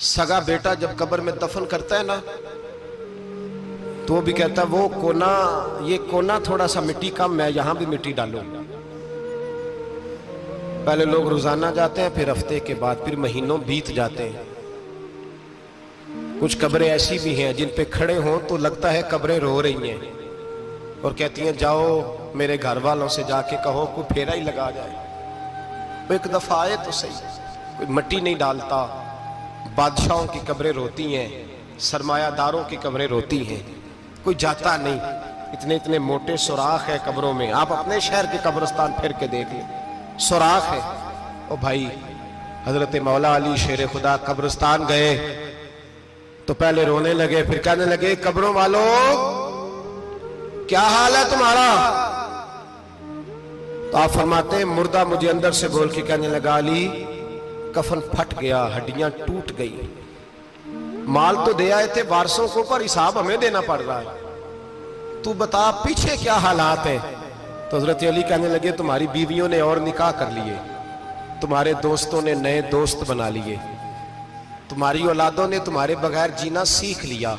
सगा बेटा जब कब्र में दफन करता है ना तो वो भी कहता है वो कोना, ये कोना थोड़ा सा मिट्टी कम, मैं यहां भी मिट्टी डालूं। पहले लोग रोजाना जाते हैं, फिर हफ्ते के बाद, फिर महीनों बीत जाते हैं। कुछ कब्रें ऐसी भी हैं जिन पे खड़े हों तो लगता है कब्रें रो रही हैं और कहती हैं जाओ मेरे घर वालों से जाके कहो कोई फेरा ही लगा जाए। वो एक दफा आए तो सही, कोई मट्टी नहीं डालता। बादशाहों की कब्रें रोती हैं, सरमायादारों की कब्रें रोती हैं, कोई जाता नहीं। इतने इतने मोटे सुराख है कब्रों में, आप अपने शहर के कब्रिस्तान फिर के देख लें, सुराख है। ओ भाई, हजरत मौला अली शेर खुदा कब्रिस्तान गए तो पहले रोने लगे, फिर कहने लगे कब्रों वालों क्या हाल है तुम्हारा? तो आप फरमाते हैं मुर्दा मुझे अंदर से बोल के कहने लगा अली कफन फट गया, हड्डियां टूट गई, माल तो दे आए थे वारसों को पर हिसाब हमें देना पड़ रहा है, तू बता पीछे क्या हालात है? तो हजरत अली कहने लगे तुम्हारी बीवियों ने और निकाह कर लिए, तुम्हारे दोस्तों ने नए दोस्त बना लिए, तुम्हारी औलादों ने तुम्हारे बगैर जीना सीख लिया,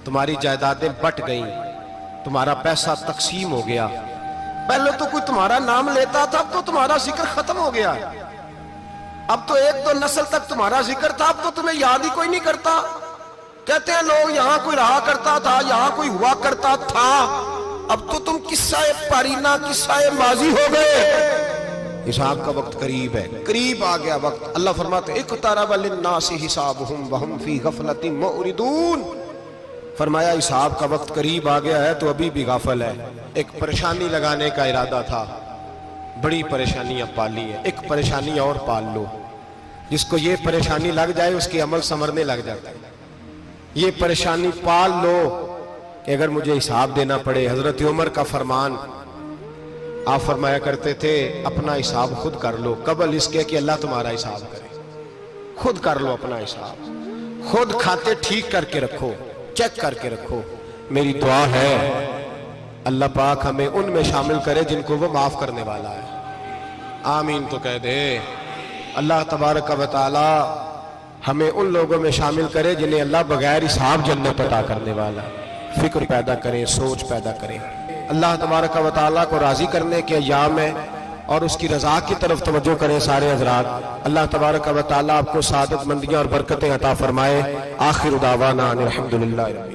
तुम्हारी जायदादें बट गईं, तुम्हारा पैसा तकसीम हो गया। पहले तो कोई तुम्हारा नाम लेता था, अब तो तुम्हारा जिक्र खत्म हो गया। अब तो एक दो नस्ल तक तुम्हारा जिक्र था, अब तो तुम्हें याद ही कोई नहीं करता। कहते हैं लोग यहां कोई रहा करता था, यहां कोई हुआ करता था, अब तो तुम किस्सा पारीना, किस्सा माजी हो गए। हिसाब का वक्त करीब है, करीब आ गया वक्त। अल्लाह फरमाते इक़्तरब लिन्नासि हिसाबुहुम वहुम फी गफलतिन मुरिदून। फरमाया हिसाब का वक्त करीब आ गया है तो अभी भी गाफल है। एक परेशानी लगाने का इरादा था, बड़ी परेशानियां पाली है, एक परेशानी और पाल लो। जिसको ये परेशानी लग जाए उसके अमल संवरने लग जाता है। ये परेशानी पाल लो कि अगर मुझे हिसाब देना पड़े। हजरत उमर का फरमान, आप फरमाया करते थे अपना हिसाब खुद कर लो कबल इसके कि अल्लाह तुम्हारा हिसाब करे। खुद कर लो अपना हिसाब, खुद खाते ठीक करके रखो, चेक करके रखो। मेरी दुआ है अल्लाह पाक हमें उनमें शामिल करे जिनको वो माफ करने वाला है। आमीन तो कह दे। अल्लाह तबारक व तआला हमें उन लोगों में शामिल करे जिन्हें अल्लाह बगैर हिसाब जन्नत अता करने वाला। फिक्र पैदा करें, सोच पैदा करें। अल्लाह तबारक व तआला को राजी करने के अय्याम है और उसकी रजा की तरफ तवज्जो करें सारे हजरात। अल्लाह तबारक व तआला आपको सादत मंदियां और बरकतें अता फरमाए। आखिर दावाना अनिल हम्दुलिल्लाह।